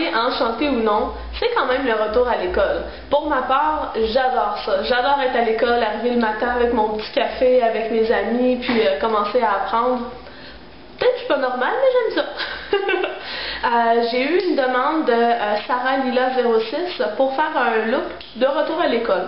parler enchanté ou non, c'est quand même le retour à l'école. Pour ma part, j'adore ça. J'adore être à l'école, arriver le matin avec mon petit café, avec mes amis, puis commencer à apprendre. Peut-être que je suis pas normale, mais j'aime ça. J'ai eu une demande de Sarah Lila06 pour faire un look de retour à l'école.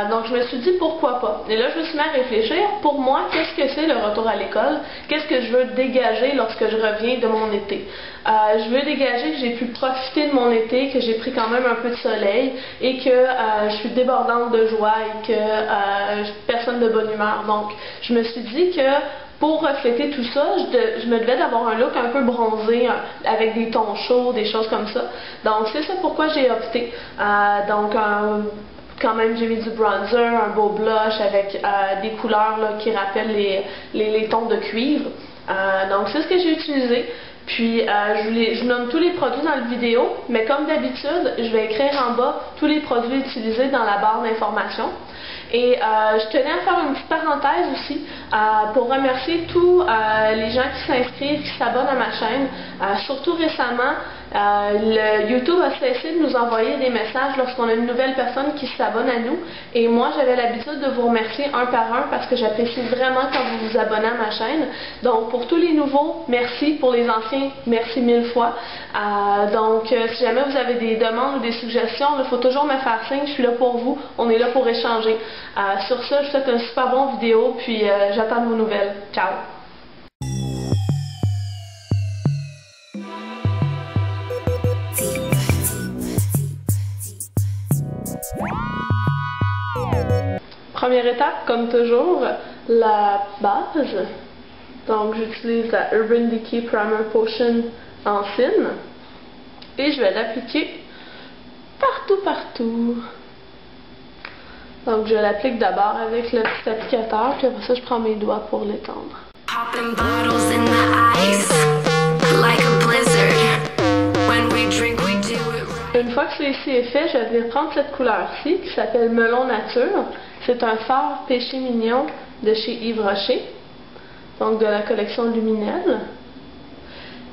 Donc je me suis dit pourquoi pas. Et là je me suis mis à réfléchir, pour moi, qu'est-ce que c'est le retour à l'école? Qu'est-ce que je veux dégager lorsque je reviens de mon été? Je veux dégager que j'ai pu profiter de mon été, que j'ai pris quand même un peu de soleil et que je suis débordante de joie et que je suis personne de bonne humeur. Donc je me suis dit que pour refléter tout ça, je me devais d'avoir un look un peu bronzé, avec des tons chauds, des choses comme ça. Donc c'est ça pourquoi j'ai opté. Quand même, j'ai mis du bronzer, un beau blush avec des couleurs là, qui rappellent les tons de cuivre. Donc c'est ce que j'ai utilisé. Puis je nomme tous les produits dans la vidéo, mais comme d'habitude, je vais écrire en bas tous les produits utilisés dans la barre d'informations. Et je tenais à faire une petite parenthèse aussi pour remercier tous les gens qui s'inscrivent, qui s'abonnent à ma chaîne. Surtout récemment, le YouTube a cessé de nous envoyer des messages lorsqu'on a une nouvelle personne qui s'abonne à nous. Et moi, j'avais l'habitude de vous remercier un par un parce que j'apprécie vraiment quand vous vous abonnez à ma chaîne. Donc, pour tous les nouveaux, merci. Pour les anciens, merci 1000 fois. Si jamais vous avez des demandes ou des suggestions, il faut toujours me faire signe. Je suis là pour vous. On est là pour échanger. Sur ça, je vous souhaite une super bonne vidéo. Puis, j'attends vos nouvelles. Ciao! Première étape, comme toujours, la base. Donc j'utilise la Urban Decay Primer Potion en fine. Et je vais l'appliquer partout. Donc je l'applique d'abord avec le petit applicateur, puis après ça je prends mes doigts pour l'étendre. Une fois que celui-ci est fait, je vais venir prendre cette couleur-ci qui s'appelle Melon Nature. C'est un fard péché mignon de chez Yves Rocher, donc de la collection Luminelle.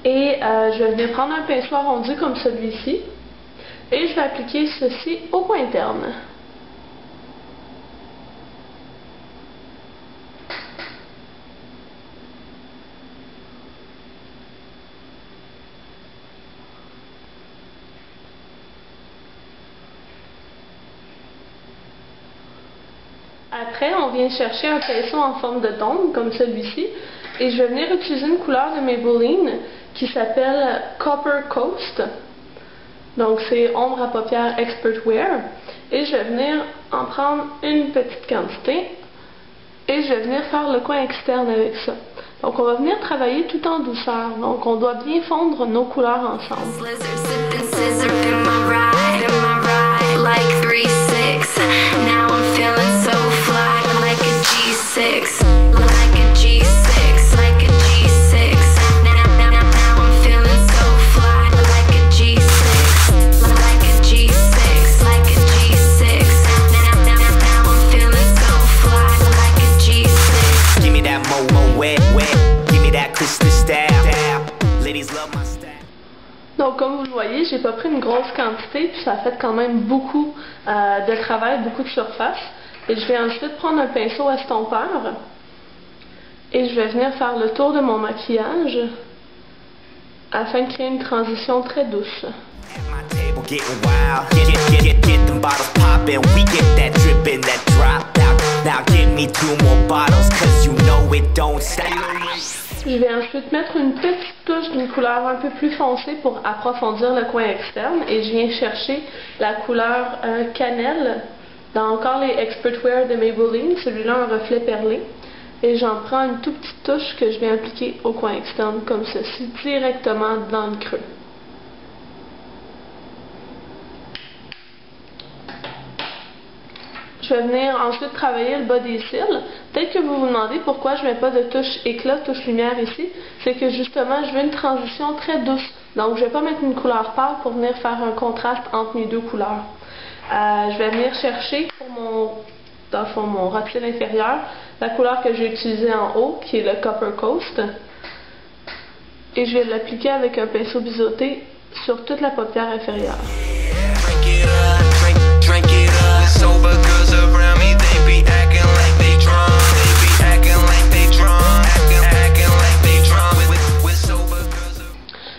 Et je vais venir prendre un pinceau arrondi comme celui-ci et je vais appliquer ceci au coin interne. Après, on vient chercher un pinceau en forme de dôme, comme celui-ci, et je vais venir utiliser une couleur de Maybelline qui s'appelle Copper Coast. Donc c'est ombre à paupières Expert Wear. Et je vais venir en prendre une petite quantité et je vais venir faire le coin externe avec ça. Donc on va venir travailler tout en douceur. Donc on doit bien fondre nos couleurs ensemble. Donc comme vous le voyez, j'ai pas pris une grosse quantité, puis ça a fait quand même beaucoup de travail, beaucoup de surface. Et je vais ensuite prendre un pinceau estompeur et je vais venir faire le tour de mon maquillage afin de créer une transition très douce. Je vais ensuite mettre une petite touche d'une couleur un peu plus foncée pour approfondir le coin externe et je viens chercher la couleur cannelle dans encore les Expert Wear de Maybelline, celui-là un reflet perlé. Et j'en prends une toute petite touche que je vais appliquer au coin externe comme ceci, directement dans le creux. Je vais venir ensuite travailler le bas des cils. Peut-être que vous vous demandez pourquoi je ne mets pas de touche éclat, touche lumière ici. C'est que justement, je veux une transition très douce. Donc, je ne vais pas mettre une couleur pâle pour venir faire un contraste entre mes deux couleurs. Je vais venir chercher pour mon ras de cils inférieur la couleur que j'ai utilisée en haut, qui est le Copper Coast. Et je vais l'appliquer avec un pinceau biseauté sur toute la paupière inférieure.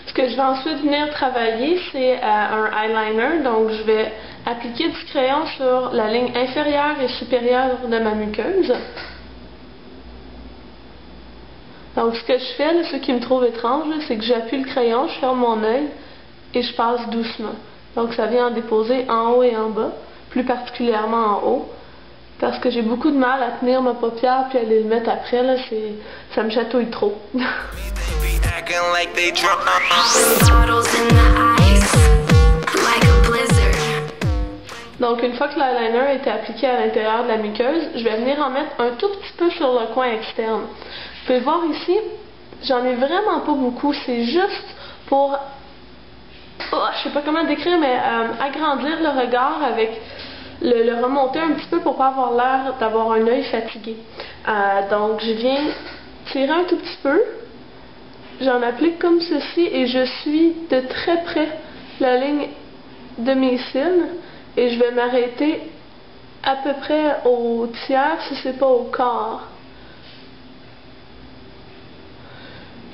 Ce que je vais ensuite venir travailler, c'est un eyeliner. Donc je vais appliquer du crayon sur la ligne inférieure et supérieure de ma muqueuse. Donc ce que je fais, là, ce qui me trouve étrange, c'est que j'appuie le crayon, je ferme mon œil et je passe doucement. Donc ça vient en déposer en haut et en bas, plus particulièrement en haut, parce que j'ai beaucoup de mal à tenir ma paupière puis aller le mettre après, là, ça me chatouille trop. Donc une fois que l'eyeliner a été appliqué à l'intérieur de la muqueuse, je vais venir en mettre un tout petit peu sur le coin externe. Vous pouvez voir ici, j'en ai vraiment pas beaucoup, c'est juste pour, je sais pas comment décrire, mais agrandir le regard avec le remonter un petit peu pour pas avoir l'air d'avoir un œil fatigué. Donc je viens tirer un tout petit peu, j'en applique comme ceci et je suis de très près la ligne de mes cils et je vais m'arrêter à peu près au tiers si c'est pas au quart.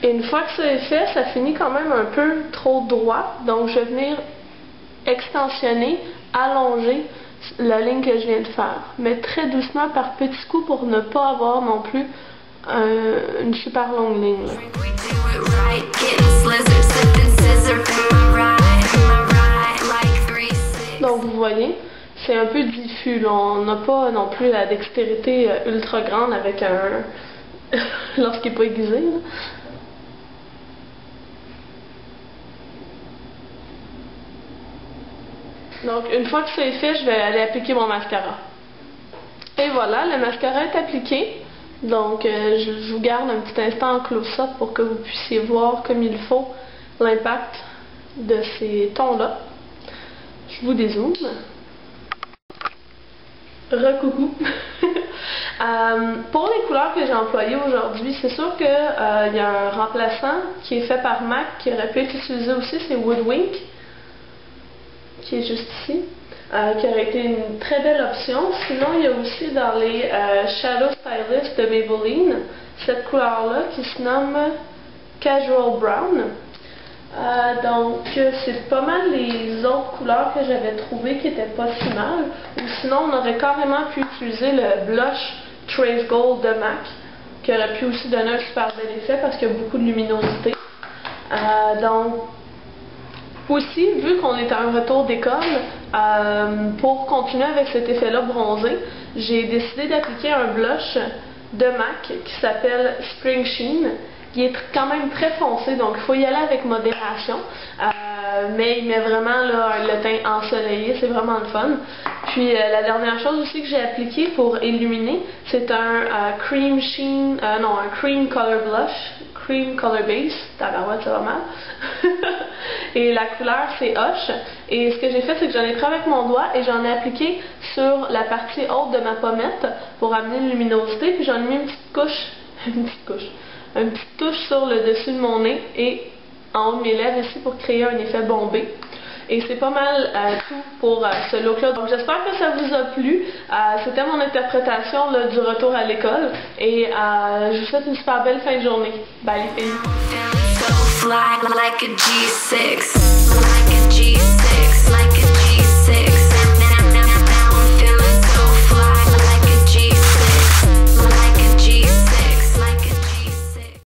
Et une fois que ça est fait, ça finit quand même un peu trop droit. Donc je vais venir extensionner, allonger la ligne que je viens de faire. Mais très doucement par petits coups pour ne pas avoir non plus une super longue ligne. Donc vous voyez, c'est un peu diffus. Là. On n'a pas non plus la dextérité ultra grande avec un... lorsqu'il n'est pas aiguisé. Là. Donc, une fois que c'est fait, je vais aller appliquer mon mascara. Et voilà, le mascara est appliqué. Donc, je vous garde un petit instant en close-up pour que vous puissiez voir comme il faut l'impact de ces tons-là. Je vous dézoome. Recoucou! Pour les couleurs que j'ai employées aujourd'hui, c'est sûr qu'il y a un remplaçant qui est fait par MAC qui aurait pu être utilisé aussi, c'est Woodwink, qui est juste ici, qui aurait été une très belle option. Sinon, il y a aussi dans les Shadow Stylist de Maybelline, cette couleur-là qui se nomme Casual Brown. Donc, c'est pas mal les autres couleurs que j'avais trouvées qui étaient pas si mal. Ou sinon, on aurait carrément pu utiliser le blush Trace Gold de MAC, qui aurait pu aussi donner un super bel effet parce qu'il y a beaucoup de luminosité. Donc, aussi, vu qu'on est à un retour d'école, pour continuer avec cet effet-là bronzé, j'ai décidé d'appliquer un blush de MAC qui s'appelle Spring Sheen. Il est quand même très foncé, donc il faut y aller avec modération. Mais il met vraiment là, le teint ensoleillé, c'est vraiment le fun. Puis la dernière chose aussi que j'ai appliqué pour illuminer, c'est un Cream Sheen, non, un Cream Color Blush, Cream Color Base, tabarouette, ça va mal. Et la couleur c'est Hush. Et ce que j'ai fait, c'est que j'en ai pris avec mon doigt et j'en ai appliqué sur la partie haute de ma pommette pour amener une luminosité. Puis j'en ai mis une petite couche, une petite touche sur le dessus de mon nez et en haut de mes lèvres ici pour créer un effet bombé. Et c'est pas mal tout pour ce look-là. Donc j'espère que ça vous a plu. C'était mon interprétation là, du retour à l'école. Et je vous souhaite une super belle fin de journée. Bye les filles!